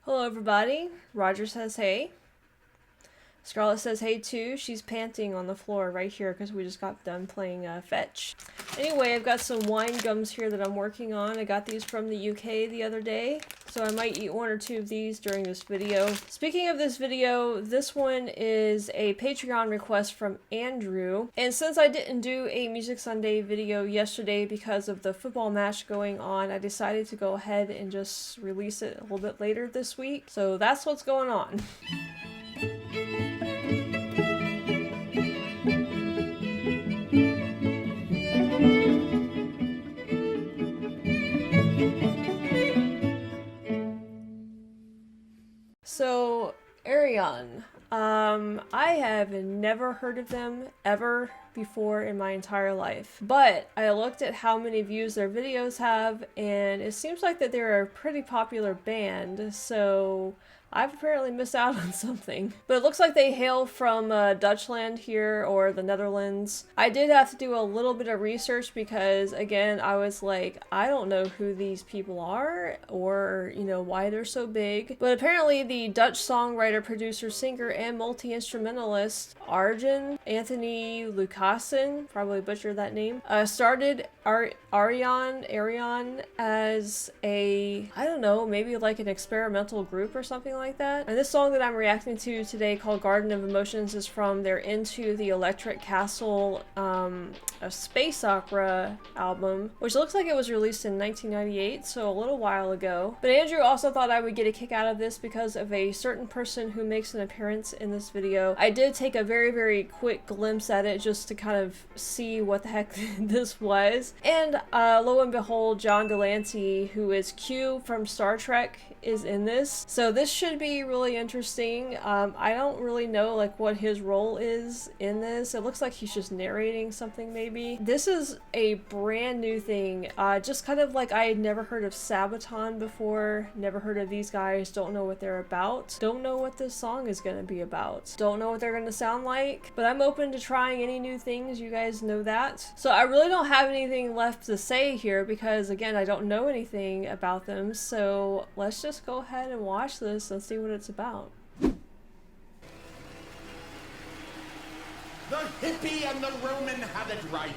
Hello everybody. Roger says hey. Scarlett says hey too. She's panting on the floor right here because we just got done playing fetch. Anyway, I've got some wine gums here that I'm working on. I got these from the UK the other day, so I might eat one or two of these during this video. Speaking of this video, this one is a Patreon request from Andrew. And since I didn't do a Music Sunday video yesterday because of the football match going on, I decided to go ahead and just release it a little bit later this week. So that's what's going on. So, Ayreon. I have never heard of them ever before in my entire life. But I looked at how many views their videos have, and it seems like that they're a pretty popular band, so I've apparently missed out on something. But it looks like they hail from Dutchland here, or the Netherlands. I did have to do a little bit of research because, again, I was like, I don't know who these people are, or, you know, why they're so big. But apparently the Dutch songwriter, producer, singer, and multi-instrumentalist Arjen Anthony Lucassen, probably butchered that name, started Ayreon as a, I don't know, maybe like an experimental group or something like that. And this song that I'm reacting to today, called Garden of Emotions, is from their Into the Electric Castle, a space opera album, which looks like it was released in 1998, so a little while ago. But Andrew also thought I would get a kick out of this because of a certain person who makes an appearance in this video. I did take a very, very quick glimpse at it just to kind of see what the heck this was. And lo and behold, John Delancey, who is Q from Star Trek, is in this. So this should be really interesting. I don't really know like what his role is in this. It looks like he's just narrating something maybe. This is a brand new thing. Just kind of like I had never heard of Sabaton before, never heard of these guys, don't know what they're about, don't know what this song is going to be about, don't know what they're going to sound like, but I'm open to trying any new things, you guys know that. So I really don't have anything left to say here because, again, I don't know anything about them, so let's just go ahead and watch this and see what it's about. The hippie and the Roman had it right.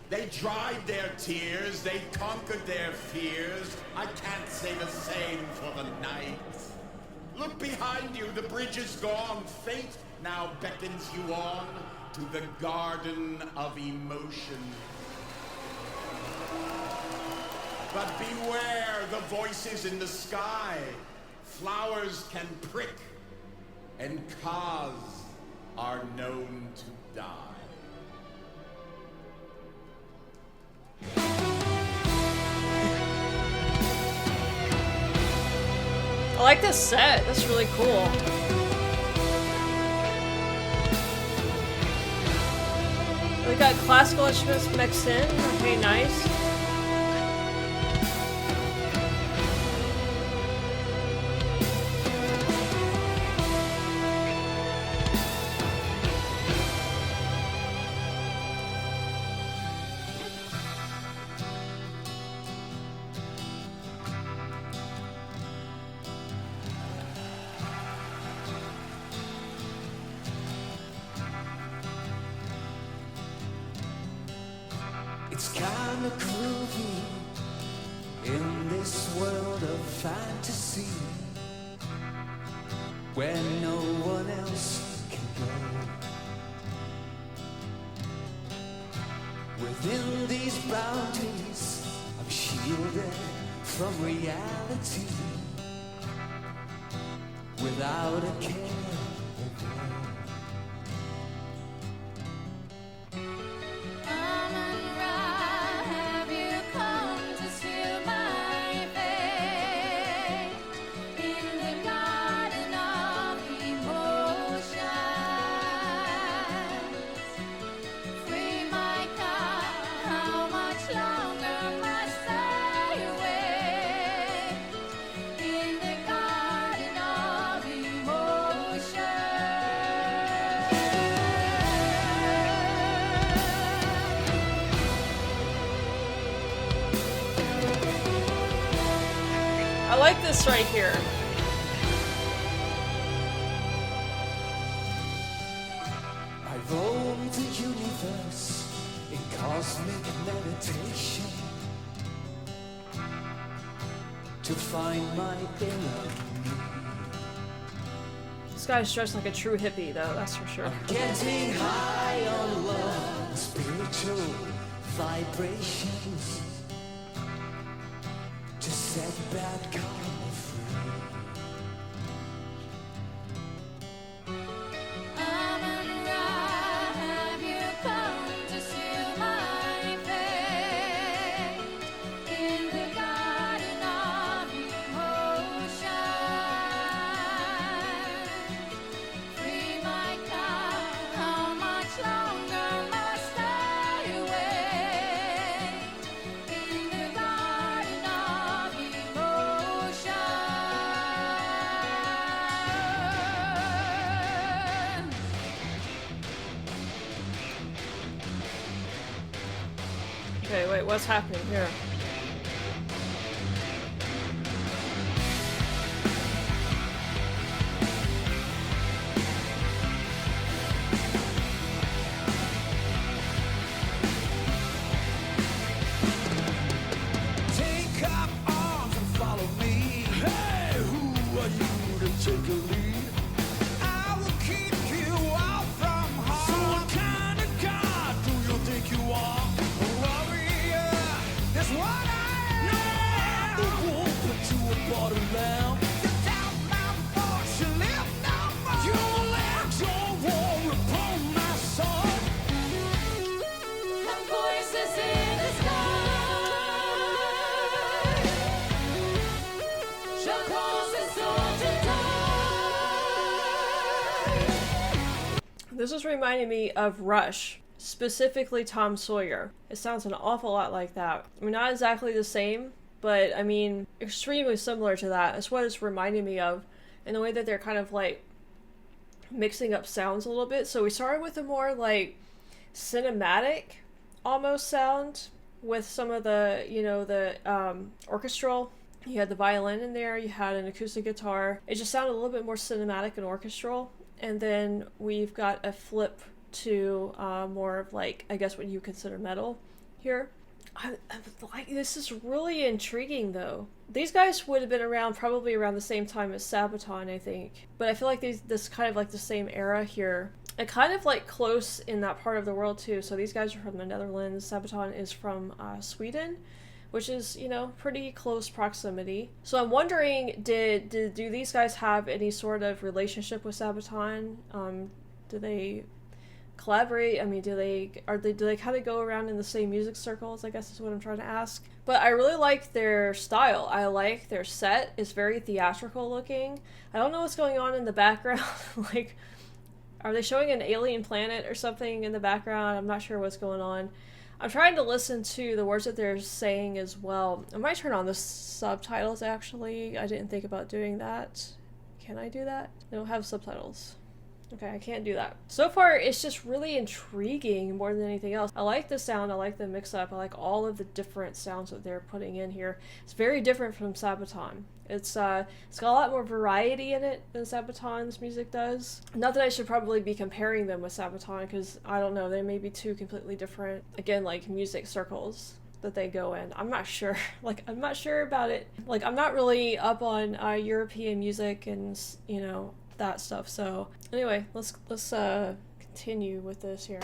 They dried their tears, they conquered their fears. I can't say the same for the night. Look behind you, the bridge is gone. Fate now beckons you on to the Garden of Emotion. But beware the voices in the sky. Flowers can prick, and cause are known to die. I like this set, that's really cool. We got classical instruments mixed in, okay, nice. It's kind of groovy in this world of fantasy where no one else can go. Within these boundaries, I'm shielded from reality without a care. I like this right here. cosmic meditation to find my inner. This guy's dressed like a true hippie, though, that's for sure. Getting high on love, spiritual vibrations to set bad karma free. Have you come to see my fate in the garden of emotion? Free my car, how much longer must I wait in the garden of emotion? Okay, wait, what's happening here? Take up arms and follow me. Hey, who are you to take a lead? I will keep you out from harm. So what kind of God do you think you are? A warrior is what I am. The wolf into a bottle lamb. You doubt my force, you live no more. You let your war upon my soul. And voices in the sky shall cause his soul to die. This is reminding me of Rush, specifically Tom Sawyer. It sounds an awful lot like that. I mean, not exactly the same, but I mean, extremely similar to that. It's what it's reminding me of, in the way that they're kind of like mixing up sounds a little bit. So we started with a more like cinematic almost sound with some of the, you know, the orchestral. You had the violin in there, you had an acoustic guitar. It just sounded a little bit more cinematic and orchestral. And then we've got a flip to more of like, I guess what you consider metal here. I like, this is really intriguing though. These guys would have been around probably around the same time as Sabaton, I think. But I feel like this kind of like the same era here. And kind of like close in that part of the world too. So these guys are from the Netherlands. Sabaton is from Sweden, which is, you know, pretty close proximity. So I'm wondering, do these guys have any sort of relationship with Sabaton? Do they collaborate? I mean, do they kind of go around in the same music circles, I guess is what I'm trying to ask. But I really like their style. I like their set. It's very theatrical looking. I don't know what's going on in the background. Like, are they showing an alien planet or something in the background? I'm not sure what's going on. I'm trying to listen to the words that they're saying as well. I might turn on the subtitles, actually. I didn't think about doing that. Can I do that? They don't have subtitles. Okay, I can't do that. So far, it's just really intriguing more than anything else. I like the sound, I like the mix-up, I like all of the different sounds that they're putting in here. It's very different from Sabaton. It's got a lot more variety in it than Sabaton's music does. Not that I should probably be comparing them with Sabaton, because I don't know, they may be two completely different, again, like music circles that they go in. I'm not sure. Like, I'm not sure about it. Like, I'm not really up on European music and, you know, that stuff. So anyway, let's continue with this here.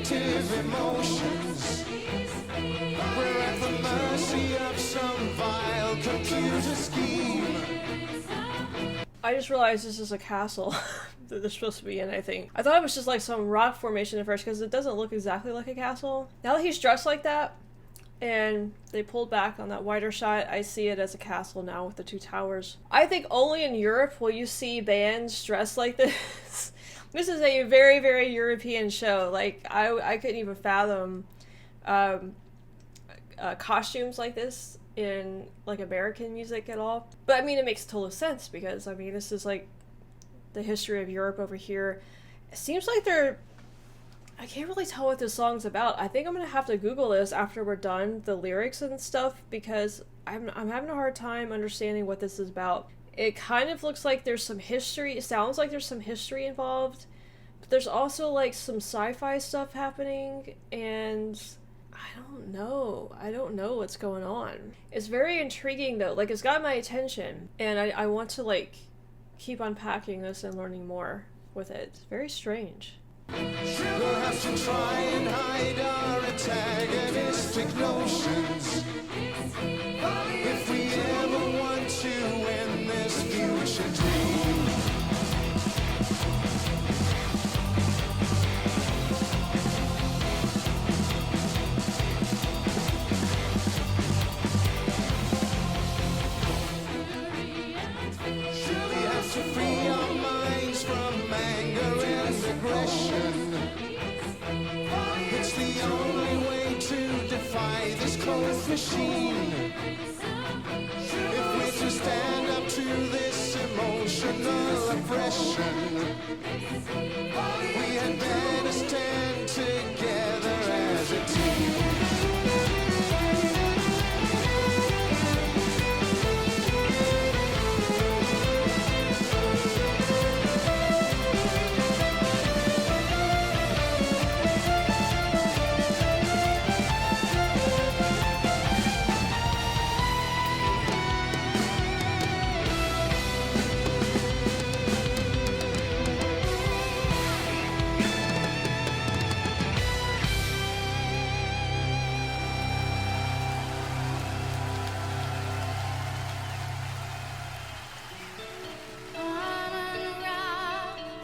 negative emotions. We're at the mercy of some vile computer scheme. I just realized this is a castle that they're supposed to be in, I think. I thought it was just like some rock formation at first because it doesn't look exactly like a castle. Now that he's dressed like that and they pulled back on that wider shot, I see it as a castle now with the two towers. I think only in Europe will you see bands dressed like this. This is a very, very European show. Like, I couldn't even fathom costumes like this in like American music at all. But I mean, it makes total sense because I mean, this is like the history of Europe over here. It seems like I can't really tell what this song's about. I think I'm gonna have to Google this after we're done, the lyrics and stuff, because I'm having a hard time understanding what this is about. It kind of looks like there's some history. It sounds like there's some history involved, but there's also like some sci-fi stuff happening, and I don't know what's going on. It's very intriguing though. Like, it's got my attention, and I want to like keep unpacking this and learning more with it. It's very strange. We'll have to try and hide our antagonistic notions if we ever want to win this future dream. We have to free our minds from anger and aggression. It's the only way to defy this closed machine. If we're to stand up to this emotional oppression, we had better stand together as a team.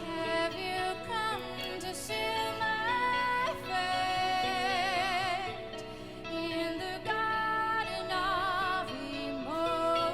Have you come to see my fate in the garden of emotion?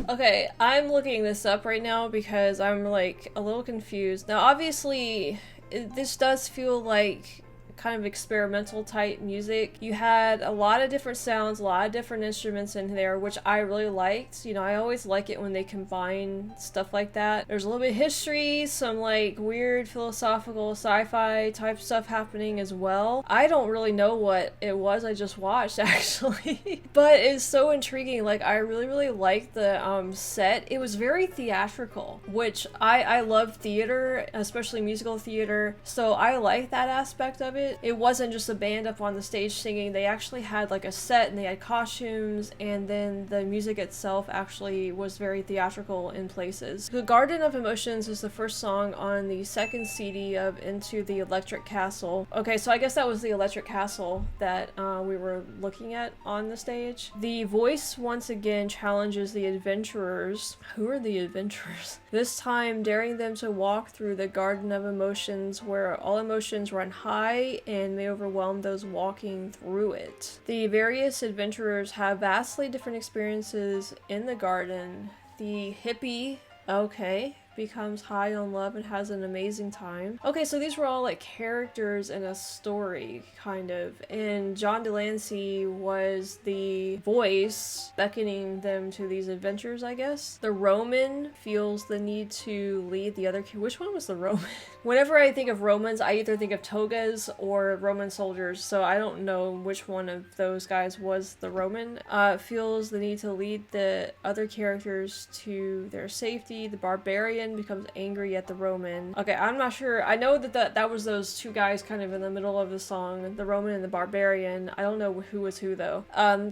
Okay, I'm looking this up right now because I'm like a little confused. Now, obviously, this does feel like kind of experimental type music. You had a lot of different sounds, a lot of different instruments in there, which I really liked. You know, I always like it when they combine stuff like that. There's a little bit of history, some like weird philosophical sci-fi type stuff happening as well. I don't really know what it was I just watched actually, but it's so intriguing. Like, I really liked the set. It was very theatrical, which I love theater, especially musical theater, so I like that aspect of it. It wasn't just a band up on the stage singing. They actually had like a set and they had costumes, and then the music itself actually was very theatrical in places. The Garden of Emotions is the first song on the second CD of Into the Electric Castle. Okay, so I guess that was the Electric Castle that we were looking at on the stage. The voice once again challenges the adventurers. Who are the adventurers? This time daring them to walk through the Garden of Emotions, where all emotions run high and may overwhelm those walking through it. The various adventurers have vastly different experiences in the garden. The hippie, okay, becomes high on love and has an amazing time. Okay, so these were all like characters in a story, kind of, and John Delancey was the voice beckoning them to these adventures, I guess. The Roman feels the need to lead the other. Which one was the Roman? Whenever I think of Romans, I either think of togas or Roman soldiers, so I don't know which one of those guys was the Roman. Feels the need to lead the other characters to their safety. The barbarian barbarian becomes angry at the Roman. Okay, I'm not sure. I know that was those two guys kind of in the middle of the song, the Roman and the barbarian. I don't know who was who though.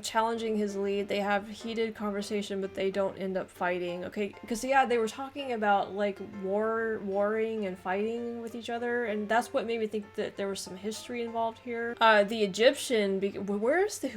Challenging his lead. They have heated conversation, but they don't end up fighting. Okay, because yeah, they were talking about like warring and fighting with each other, and that's what made me think that there was some history involved here. The Egyptian, where's the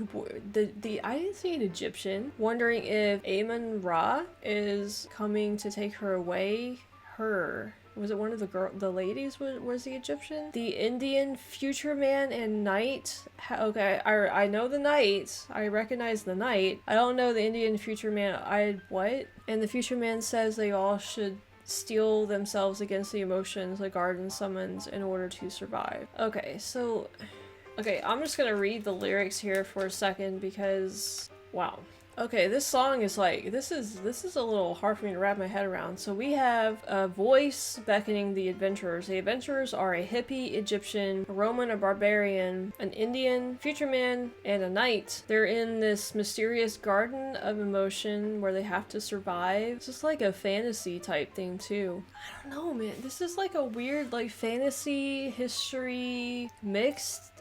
I didn't see an Egyptian. Wondering if Amon-Ra is coming to take her away. Was it one of the ladies was the Egyptian? The Indian future man and knight. Okay, I know the knight. I recognize the knight. I don't know the Indian future man. What? And the future man says they all should steel themselves against the emotions the garden summons in order to survive. Okay, so... Okay, I'm just gonna read the lyrics here for a second because... Wow. Okay, this song is like, this is a little hard for me to wrap my head around. So we have a voice beckoning the adventurers. The adventurers are a hippie Egyptian, a Roman, a barbarian, an Indian, future man, and a knight. They're in this mysterious garden of emotion where they have to survive. It's just like a fantasy type thing too. I don't know, man. This is like a weird like fantasy history mixed.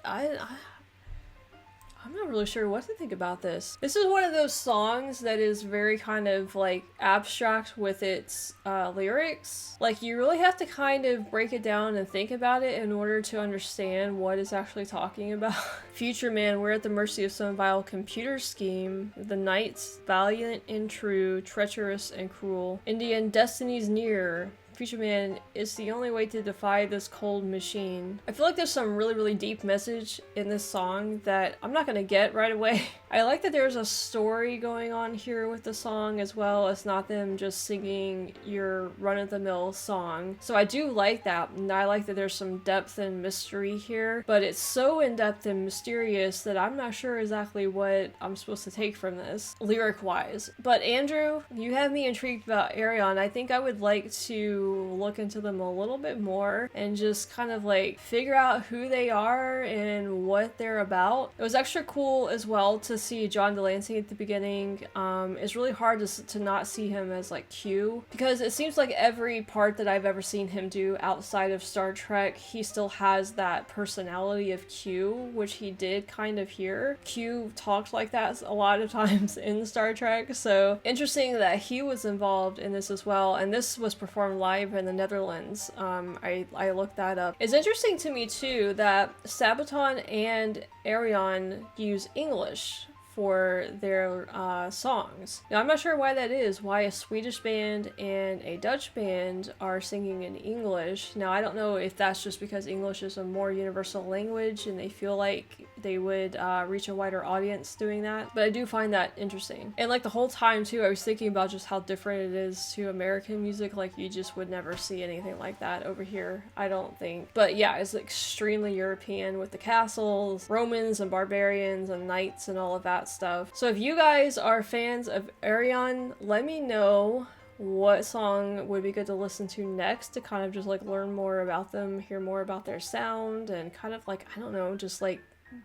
I'm not really sure what to think about this. This is one of those songs that is very kind of like abstract with its lyrics. Like you really have to kind of break it down and think about it in order to understand what it's actually talking about. Future man, we're at the mercy of some vile computer scheme. The knights, valiant and true, treacherous and cruel. Indian, destiny's near. Future man is the only way to defy this cold machine. I feel like there's some really deep message in this song that I'm not gonna get right away. I like that there's a story going on here with the song as well as not them just singing your run-of-the-mill song. So I do like that, and I like that there's some depth and mystery here, but it's so in-depth and mysterious that I'm not sure exactly what I'm supposed to take from this, lyric-wise. But Andrew, you have me intrigued about Ayreon. I think I would like to look into them a little bit more and just kind of like figure out who they are and what they're about. It was extra cool as well to see John Delancey at the beginning. It's really hard to not see him as like Q, because it seems like every part that I've ever seen him do outside of Star Trek, he still has that personality of Q, which he did kind of here. Q talked like that a lot of times in Star Trek, so interesting that he was involved in this as well, and this was performed live in the Netherlands. I looked that up. It's interesting to me too that Sabaton and Ayreon use English for their songs. Now I'm not sure why that is, why a Swedish band and a Dutch band are singing in English. Now I don't know if that's just because English is a more universal language and they feel like they would reach a wider audience doing that, but I do find that interesting. And like the whole time too, I was thinking about just how different it is to American music. Like you just would never see anything like that over here, I don't think. But yeah, it's extremely European with the castles, Romans and barbarians and knights and all of that stuff. So if you guys are fans of Ayreon, let me know what song would be good to listen to next to kind of just like learn more about them, hear more about their sound, and kind of like, I don't know, just like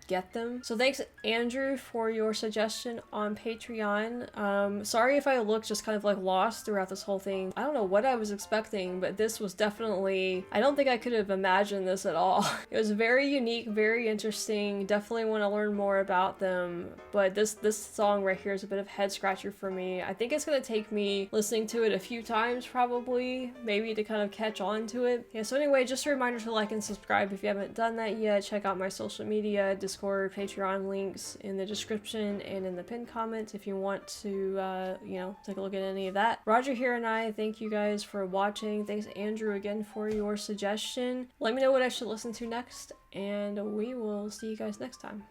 get them. So thanks Andrew for your suggestion on Patreon. Sorry if I look just kind of like lost throughout this whole thing. I don't know what I was expecting, but this was definitely, I don't think I could have imagined this at all. It was very unique, very interesting, definitely want to learn more about them, but this song right here is a bit of head scratcher for me. I think it's gonna take me listening to it a few times probably, maybe to kind of catch on to it. Yeah, so anyway, just a reminder to like and subscribe if you haven't done that yet. Check out my social media, Discord, Patreon links in the description and in the pinned comment if you want to, you know, take a look at any of that. Roger here and I thank you guys for watching. Thanks Andrew again for your suggestion. Let me know what I should listen to next, and we will see you guys next time.